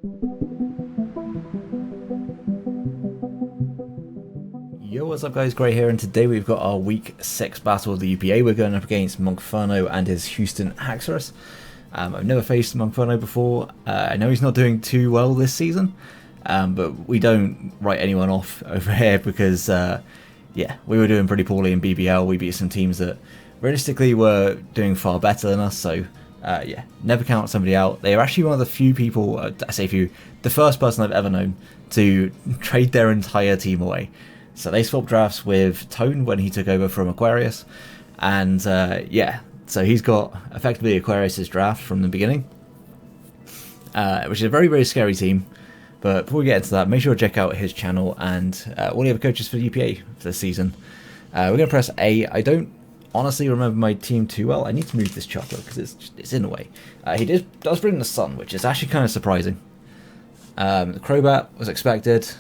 Yo, what's up guys, Gray here, and today we've got our week 6 battle of the UPA. We're going up against Monkferno and his Houston Haxorus. I've never faced Monkferno before. I know he's not doing too well this season, but we don't write anyone off over here because, yeah, we were doing pretty poorly in BBL. We beat some teams that realistically were doing far better than us, so yeah, never count somebody out. They are actually one of the few people, I say few, the first person I've ever known to trade their entire team away. So they swapped drafts with Tone when he took over from Aquarius, and yeah, so he's got effectively Aquarius's draft from the beginning, which is a very, very scary team. But before we get into that, make sure to check out his channel and all the other coaches for the UPA for this season. We're going to press A. I don't honestly remember my team too well. I need to move this chocolate because it's in the way. He does bring the sun, which is actually kind of surprising. The Crobat was expected.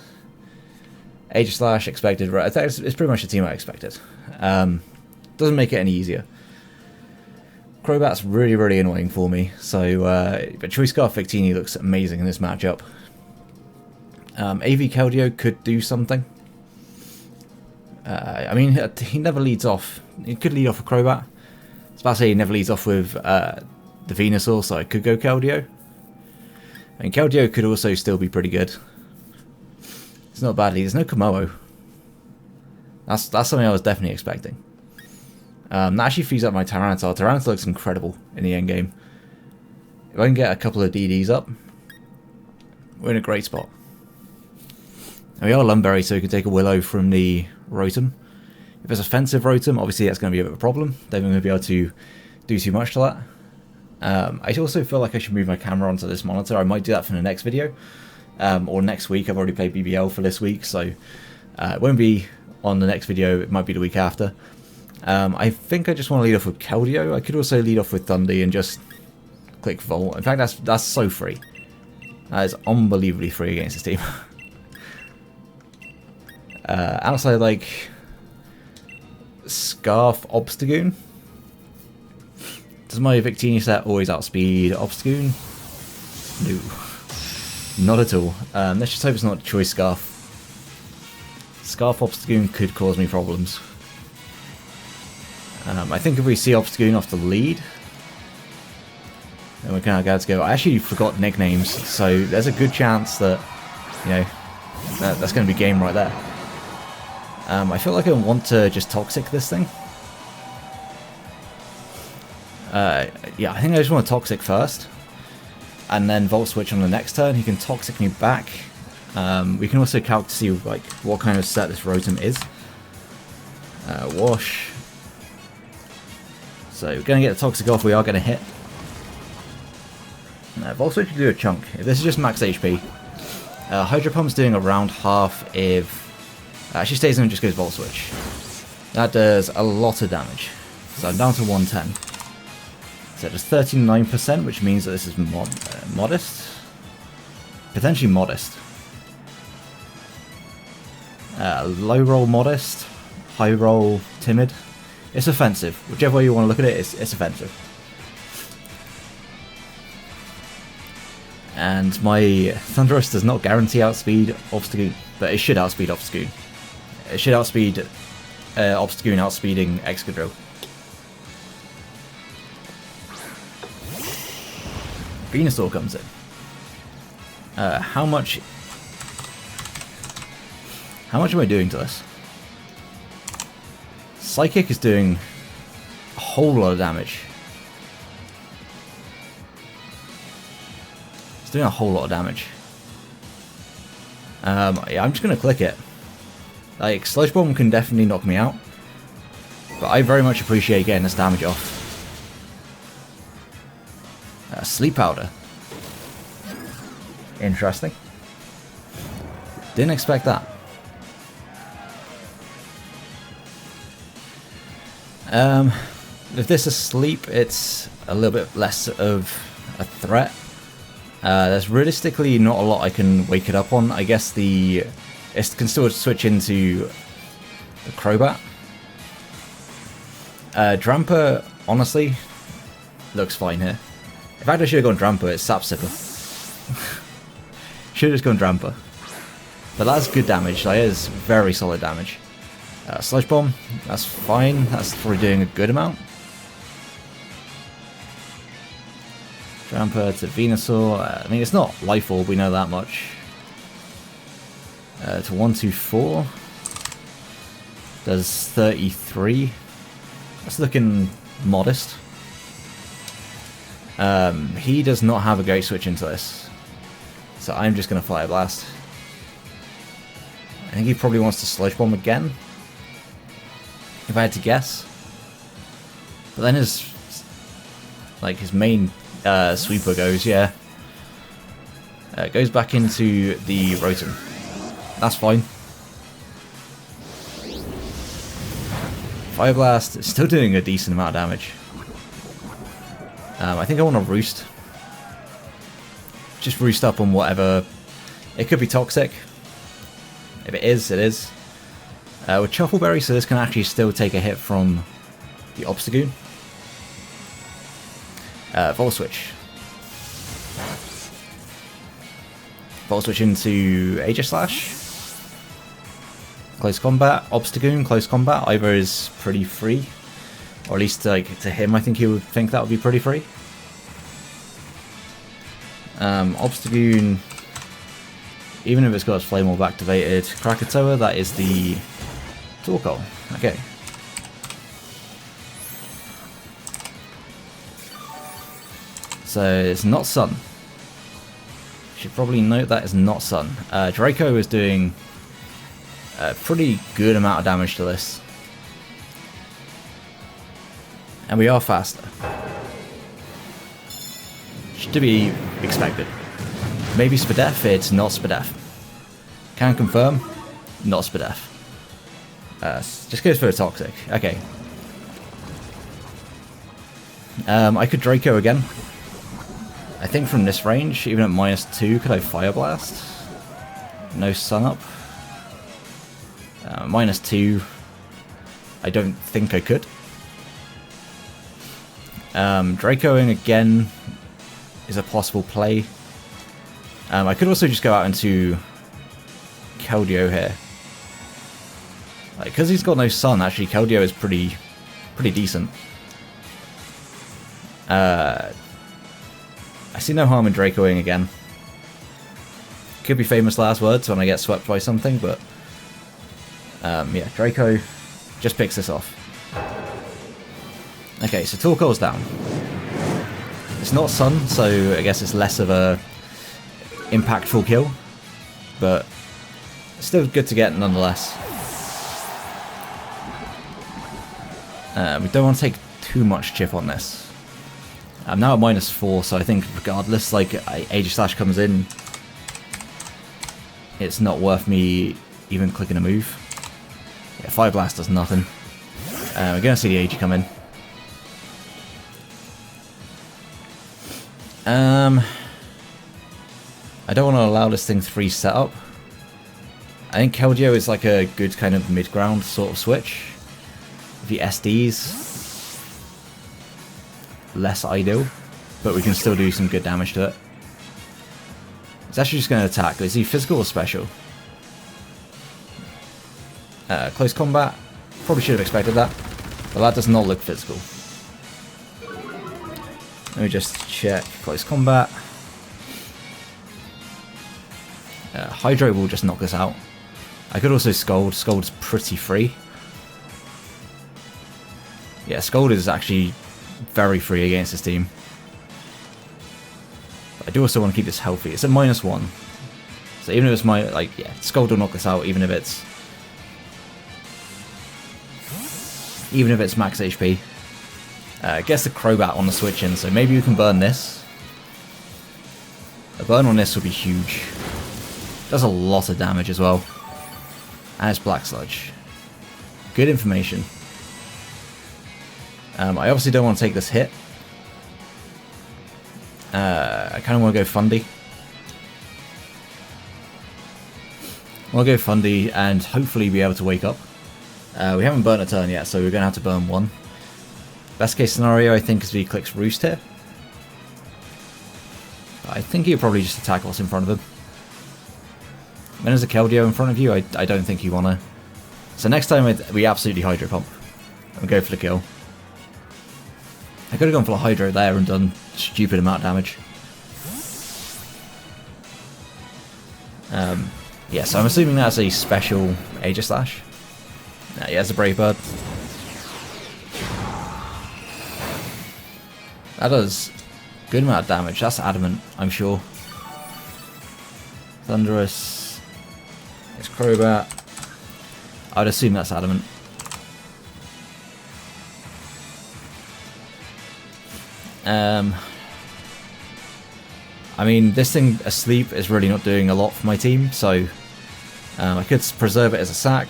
Aegislash expected, right? It's pretty much the team I expected. Doesn't make it any easier. Crobat's really, really annoying for me. So, but Choice Scarf Victini looks amazing in this matchup. AV Keldeo could do something. I mean, he never leads off. He could lead off a Crobat. I was about to say he never leads off with the Venusaur, so I could go Keldeo. I mean, Keldeo could also still be pretty good. It's not badly. There's no Komodo. That's something I was definitely expecting. That actually frees up my Tyranitar. Tyranitar looks incredible in the end game. If I can get a couple of DDs up, we're in a great spot. And we are Lumberry, so we can take a Willow from the Rotom. If it's offensive Rotom, obviously that's going to be a bit of a problem. Then we're going to be able to do too much to that. I also feel like I should move my camera onto this monitor. I might do that for the next video. Or next week. I've already played BBL for this week, so it won't be on the next video. It might be the week after. I think I just want to lead off with Keldeo. I could also lead off with Thundy and just click Volt. In fact, that's so free. That is unbelievably free against this team. Outside, like Scarf Obstagoon. Does my Victini set always outspeed Obstagoon? No. Not at all. Let's just hope it's not Choice Scarf. Scarf Obstagoon could cause me problems. I think if we see Obstagoon off the lead, then we're kind of good to go. I actually forgot nicknames, so there's a good chance that, you know, that's going to be game right there. I feel like I want to just Toxic this thing. Yeah, I think I just want to Toxic first. And then Volt Switch on the next turn. He can Toxic me back. We can also calc to see like what kind of set this Rotom is. Wash. So we're going to get the Toxic off. We are going to hit. Volt Switch can do a chunk. If this is just max HP. Hydro Pump's doing around half if... She stays in and just goes Volt Switch. That does a lot of damage. So I'm down to 110. So it does 39%, which means that this is modest. Potentially modest. Low roll modest. High roll timid. It's offensive. Whichever way you want to look at it, it's offensive. And my Thunderous does not guarantee outspeed Obstagoon, but it should outspeed Obstagoon. It should outspeed Obstagoon outspeeding Excadrill. Venusaur comes in. How much am I doing to this? Psychic is doing a whole lot of damage. It's doing a whole lot of damage. Yeah, I'm just gonna click it. Like, Sludge Bomb can definitely knock me out, but I very much appreciate getting this damage off. Sleep Powder. Interesting. Didn't expect that. If this is sleep, it's a little bit less of a threat. There's realistically not a lot I can wake it up on. I guess it can still switch into the Crobat. Drampa, honestly, looks fine here. In fact, I should have gone Drampa, it's Sap Sipper. should have just gone Drampa. But that's good damage. That is very solid damage. Sludge Bomb, that's fine. That's probably doing a good amount. Drampa to Venusaur. I mean, it's not Life Orb, we know that much. To 124. Does 33. That's looking modest. He does not have a Ghost Switch into this. So I'm just going to Fire Blast. I think he probably wants to Sludge Bomb again, if I had to guess. But then his main sweeper goes, yeah. Goes back into the Rotom. That's fine. Fire Blast is still doing a decent amount of damage. I think I want to Roost. Just Roost up on whatever. It could be toxic. If it is, it is. With Chuffleberry, so this can actually still take a hit from the Obstagoon. Volt Switch. Volt Switch into Aegislash. Close combat. Obstagoon, close combat. Either is pretty free. Or at least like to him, I think he would think that would be pretty free. Obstagoon, even if it's got its Flame Orb activated, Krakatoa, that is the Torkoal. Okay. So it's not Sun. Should probably note that is not Sun. Draco is doing a pretty good amount of damage to this. And we are faster. Should be expected. Maybe Spadef, it's not Spadef. Can confirm, not Spadef. Just goes for a Toxic. Okay. I could Draco again. I think from this range, even at -2, could I Fire Blast? No Sun Up. -2, I don't think I could. Dracoing again is a possible play. I could also just go out into Keldeo here. Because he's got no Sun, actually Keldeo is pretty decent. I see no harm in Dracoing again. Could be famous last words when I get swept by something, but yeah, Draco just picks this off. Okay, so Torkoal's down. It's not Sun, so I guess it's less of a impactful kill, but still good to get nonetheless. We don't want to take too much chip on this. I'm now at -4, so I think regardless, like, Aegislash comes in, it's not worth me even clicking a move. Yeah, Fire Blast does nothing. We're going to see the Aegi come in. I don't want to allow this thing 3 setup. I think Keldeo is like a good kind of mid-ground sort of switch. The SDs, less ideal, but we can still do some good damage to it. It's actually just going to attack. Is he physical or special? Close combat. Probably should have expected that, but that does not look physical. Let me just check. Close combat. Hydro will just knock this out. I could also Scold. Scold's pretty free. Yeah, Scold is actually very free against this team. But I do also want to keep this healthy. It's at -1. So even if it's yeah, Scold will knock this out, even if it's max HP. Gets the Crobat on the switch in, so maybe you can burn this. A burn on this would be huge. Does a lot of damage as well. And it's Black Sludge. Good information. I obviously don't want to take this hit. I kind of want to go Fundy. I want to go Fundy and hopefully be able to wake up. We haven't burnt a turn yet, so we're going to have to burn 1. Best case scenario, I think, is if he clicks Roost here. I think he'll probably just attack what's in front of him. When there's a Keldeo in front of you, I don't think you want to. So next time we absolutely Hydro Pump and go for the kill. I could have gone for a Hydro there and done stupid amount of damage. Yeah, so I'm assuming that's a special Aegislash. Yeah, it's a Brave Bird. That does a good amount of damage. That's Adamant, I'm sure. Thunderous. It's Crobat. I'd assume that's Adamant. I mean, this thing asleep is really not doing a lot for my team, so I could preserve it as a sack.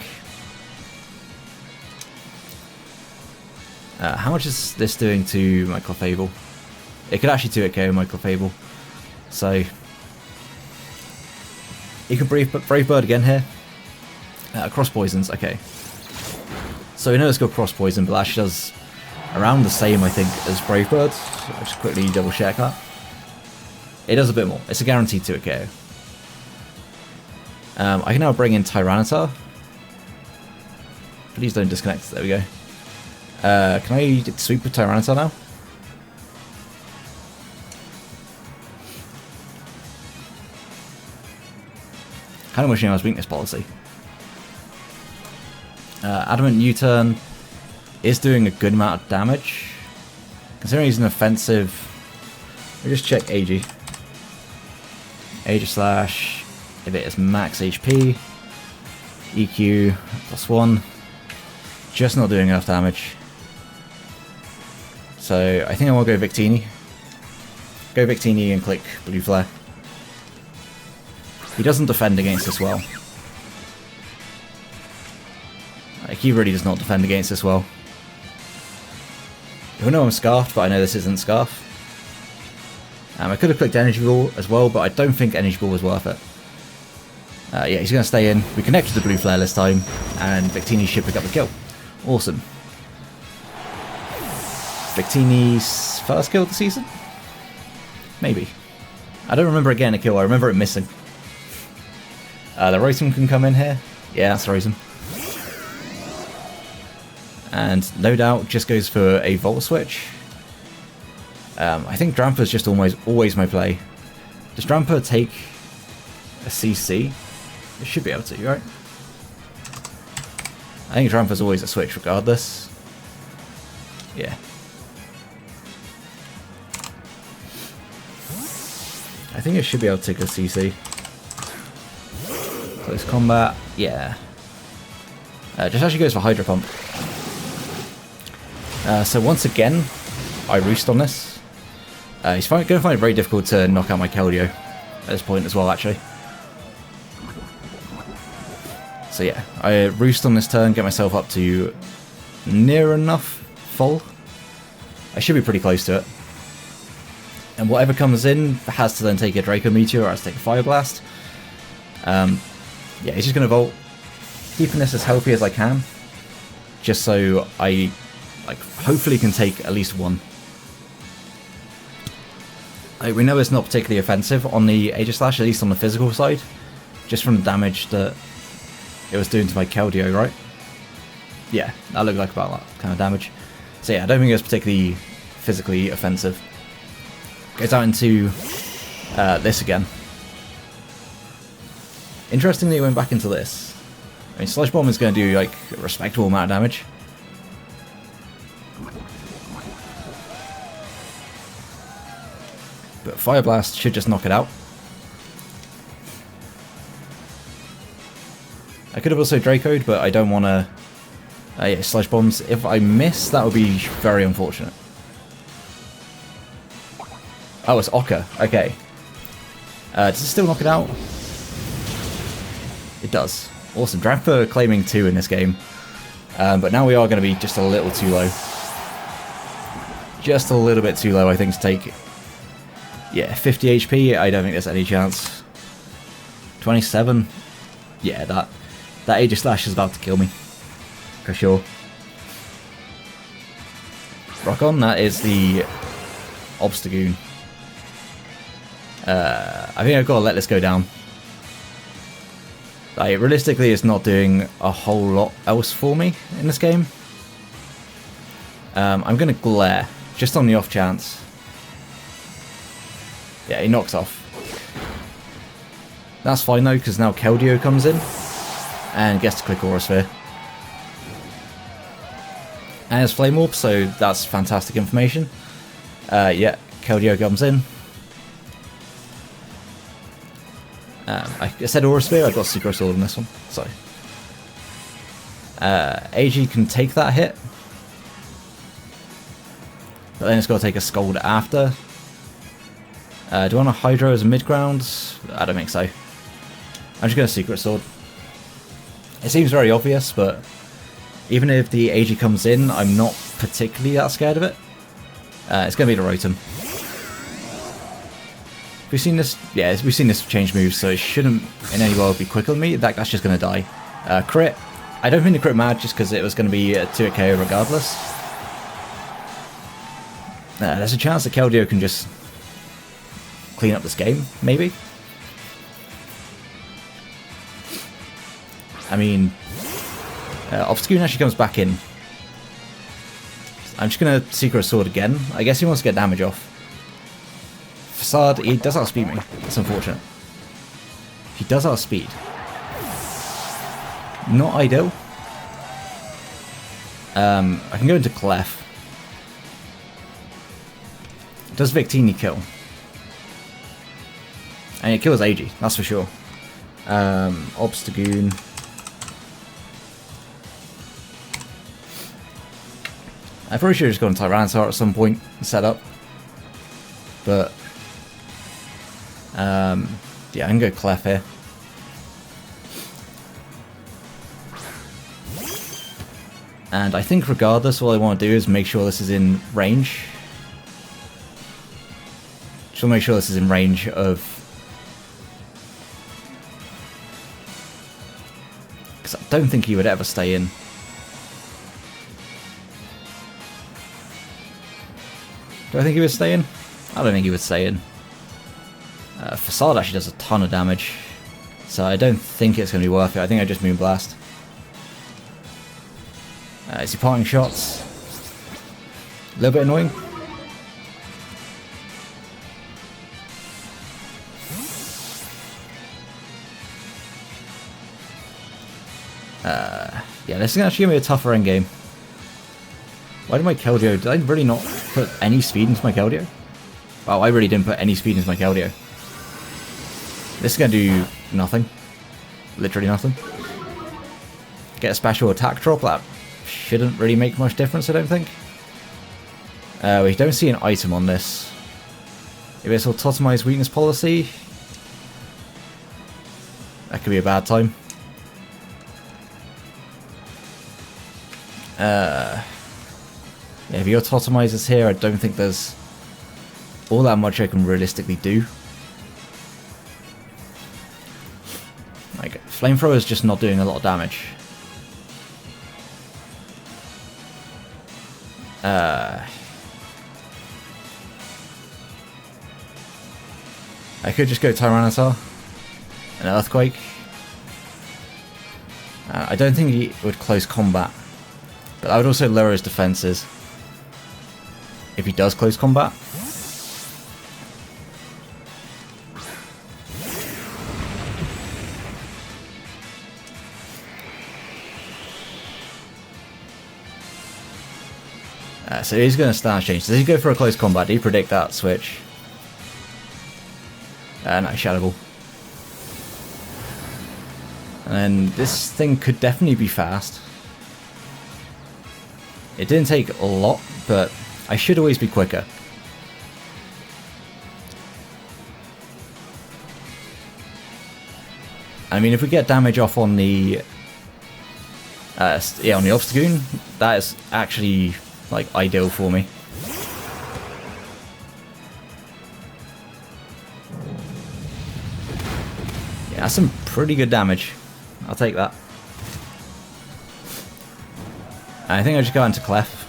How much is this doing to my Clefable? It could actually 2-hit KO my Clefable. So you can Brave Bird again here. Cross Poisons, okay. So we know it's got Cross Poison, but that actually does around the same, I think, as Brave Bird. I'll just quickly double check that. It does a bit more. It's a guaranteed 2-hit KO. I can now bring in Tyranitar. Please don't disconnect. There we go. Can I sweep with Tyranitar now? Kind of wishing I was weakness policy. Adamant U-turn is doing a good amount of damage. Considering he's an offensive... Let me just check Aegislash. If it is max HP. EQ +1. Just not doing enough damage. So I think I will go Victini. Go Victini and click Blue Flare. He doesn't defend against this well. Like, he really does not defend against this well. I know I'm Scarfed, but I know this isn't Scarf. I could have clicked Energy Ball as well, but I don't think Energy Ball was worth it. Yeah, he's going to stay in. We connected the Blue Flare this time, and Victini should pick up the kill. Awesome. Victini's first kill of the season? Maybe. I don't remember it getting a kill, I remember it missing. The Rotom can come in here. Yeah, that's Rotom. And no doubt just goes for a Volt Switch. I think Drampa's just always my play. Does Drampa take a CC? It should be able to, right? I think Drampa's always a switch regardless. Yeah. I think it should be able to take a CC. Close combat, yeah. Just actually goes for Hydro Pump. So once again, I roost on this. He's going to find it very difficult to knock out my Keldeo at this point as well, actually. So yeah, I roost on this turn, get myself up to near enough full. I should be pretty close to it. And whatever comes in has to then take a Draco Meteor or has to take a Fire Blast. Yeah, he's just going to Volt, keeping this as healthy as I can, just so I hopefully can take at least one. We know it's not particularly offensive on the Aegislash, at least on the physical side, just from the damage that it was doing to my Keldeo, right? Yeah, that looked like about that kind of damage. So yeah, I don't think it was particularly physically offensive. Goes out into this again. Interestingly, it went back into this. I mean, Slush Bomb is going to do like a respectable amount of damage. But Fire Blast should just knock it out. I could have also Draco'd, but I don't want to... yeah, Sludge Bombs. If I miss, that would be very unfortunate. Oh, it's Ochre. Okay. Does it still knock it out? It does. Awesome. Drampa claiming 2 in this game. But now we are going to be just a little too low. Just a little bit too low, I think, to take... Yeah, 50 HP, I don't think there's any chance. 27? Yeah, that Aegislash is about to kill me. For sure. Rock on, that is the Obstagoon. I think I've got to let this go down. Like, realistically, it's not doing a whole lot else for me in this game. I'm going to glare, just on the off chance. Yeah, he knocks off. That's fine though, because now Keldeo comes in and gets to click Aura Sphere. And it's Flame Orb, so that's fantastic information. Yeah, Keldeo comes in. I said Aura Sphere, I got Synchro Sword on this one, so. Aegie can take that hit. But then it's got to take a Scald after. Do I want a Hydro as a mid-ground? I don't think so. I'm just going to Secret Sword. It seems very obvious, but even if the Aegie comes in, I'm not particularly that scared of it. It's going to be the Rotom. We've seen this, yeah, we've seen this change moves, so it shouldn't in any way be quicker than me. That's just going to die. Crit. I don't think the crit mattered just because it was going to be a 2-hit KO regardless. There's a chance that Keldeo can just clean up this game, maybe. I mean, Obscure actually comes back in. I'm just going to Secret Sword again. I guess he wants to get damage off. Facade, he does outspeed me. That's unfortunate. He does outspeed. Not ideal. I can go into Clef. Does Victini kill? And it kills Aegie, that's for sure. Obstagoon. I probably should have just gone Tyranitar at some point and set up. But yeah, I can go Clef here. And I think regardless, all I want to do is make sure this is in range. Just want to make sure this is in range of... Because I don't think he would ever stay in. Do I think he would stay in? I don't think he would stay in. Facade actually does a ton of damage. So I don't think it's going to be worth it. I think I just Moonblast. Is he parting shots? A little bit annoying. Yeah, this is actually going to be a tougher endgame. Why did my Keldeo... Did I really not put any speed into my Keldeo? Wow, I really didn't put any speed into my Keldeo. This is going to do nothing. Literally nothing. Get a special attack drop. That shouldn't really make much difference, I don't think. We don't see an item on this. If it's Autotomized Weakness Policy, that could be a bad time. Yeah, if he Autotomizes here, I don't think there's all that much I can realistically do. Like, Flamethrower is just not doing a lot of damage. I could just go Tyranitar, an Earthquake. I don't think he would close combat, but I would also lower his defenses if he does close combat. So he's going to stance change. Does he go for a close combat? Do you predict that switch? No, Shadow Ball. And then this thing could definitely be fast. It didn't take a lot, but I should always be quicker. I mean, if we get damage off on the yeah, on the Obstagoon, that is actually like ideal for me. Yeah, that's some pretty good damage. I'll take that. I think I just go into Clef.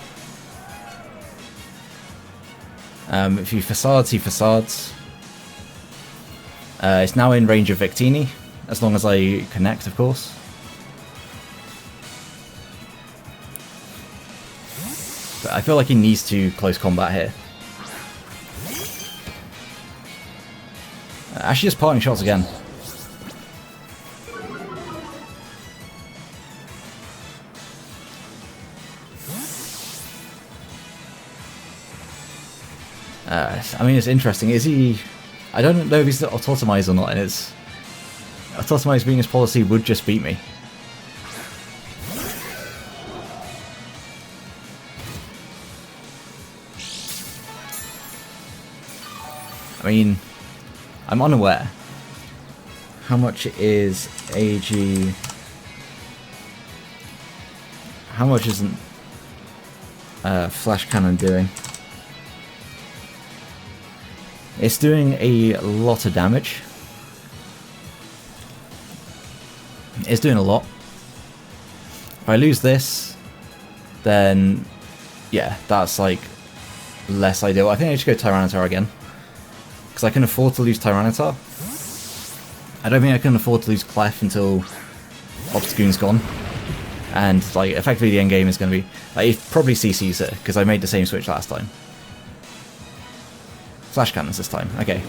If he Facades, he Facades. It's now in range of Victini. as long as I connect, of course. But I feel like he needs to close combat here. Actually, just parting shots again. I mean, it's interesting. Is he... I don't know if he's autotomized or not, and it's... Autotomized being his policy would just beat me. I mean, I'm unaware. How much is AG... How much isn't Flash Cannon doing? It's doing a lot of damage. It's doing a lot. If I lose this, then yeah, that's like less ideal. I think I should go Tyranitar again, because I can afford to lose Tyranitar. I don't think I can afford to lose Clef until Obstagoon's gone, and like effectively the end game is going to be like, it probably CCs it because I made the same switch last time. Flash cannons this time. Okay.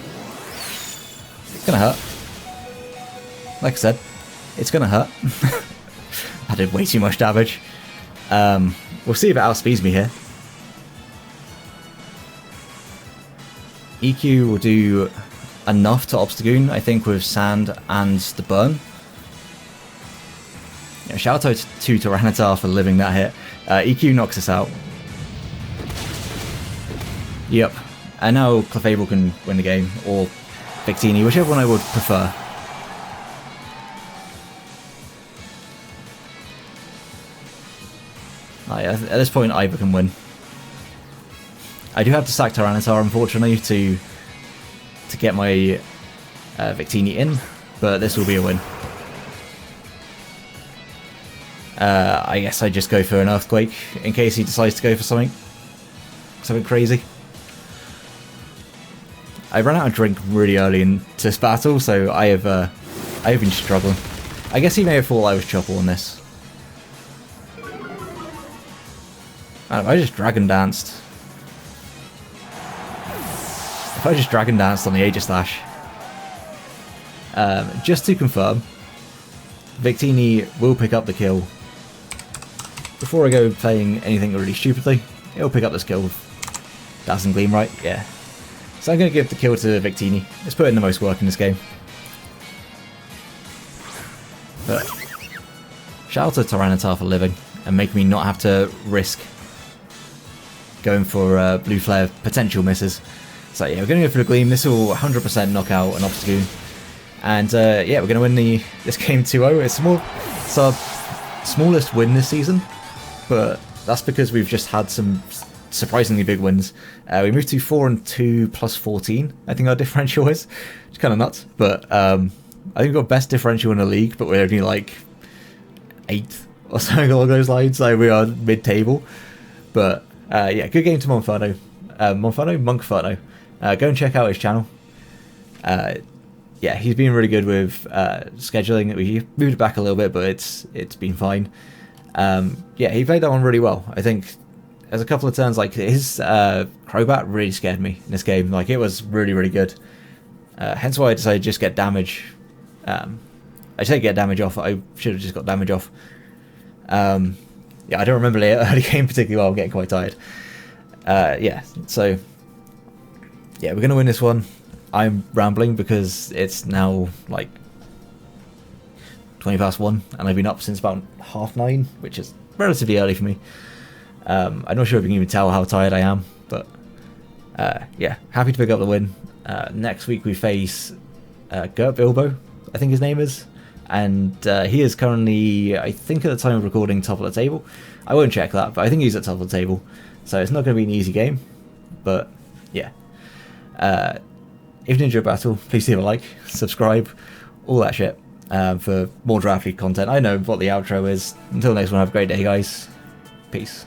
It's gonna hurt. Like I said, it's gonna hurt. I did way too much damage. We'll see if it outspeeds me here. Eiscue will do enough to Obstagoon, I think, with Sand and the Burn. Yeah, shout out to Tyranitar for living that hit. Eiscue knocks us out. Yep. And now Clefable can win the game, or Victini, whichever one I would prefer. At this point, either can win. I do have to sack Tyranitar, unfortunately, to get my Victini in, but this will be a win. I guess I just go for an Earthquake, in case he decides to go for something crazy. I ran out of drink really early into this battle, so I have been struggling. I guess he may have thought I was Chopple on this. I just Dragon Danced. If I just Dragon Danced on the Aegislash. Just to confirm, Victini will pick up the kill. Before I go playing anything really stupidly, it'll pick up this kill with Dazzling Gleam, right? Yeah. So I'm going to give the kill to Victini. Let's put in the most work in this game. But shout out to Tyranitar for living and making me not have to risk going for blue flare potential misses. So yeah, we're going to go for the Gleam. This will 100% knock out an Obstagoon. And yeah, we're going to win this game 2-0. It's our smallest win this season, but that's because we've just had some surprisingly big wins. We moved to 4-2 plus 14, I think our differential is. It's kind of nuts, but I think we've got best differential in the league, but we're only like 8th or something along those lines. Like we are mid-table. But yeah, good game to Monkferno. Monkferno. Go and check out his channel. Yeah, he's been really good with scheduling. We moved it back a little bit, but it's been fine. Yeah, he played that one really well. I think there's a couple of turns, like his Crobat really scared me in this game. Like it was really, really good. Hence why I decided to just get damage. I said get damage off. I should have just got damage off. Yeah, I don't remember the early game particularly well. I'm getting quite tired. Yeah, so yeah, we're gonna win this one. I'm rambling because it's now like 20 past 1 and I've been up since about 9:30, which is relatively early for me. I'm not sure if you can even tell how tired I am, but yeah, happy to pick up the win. Next week we face Gurtbilbo, I think his name is, and he is currently, I think at the time of recording, top of the table. I won't check that, but I think he's at top of the table, so it's not going to be an easy game, but yeah. If you enjoyed battle, please leave a like, subscribe, all that shit, for more draft league content. I know what the outro is. Until next one, have a great day, guys. Peace.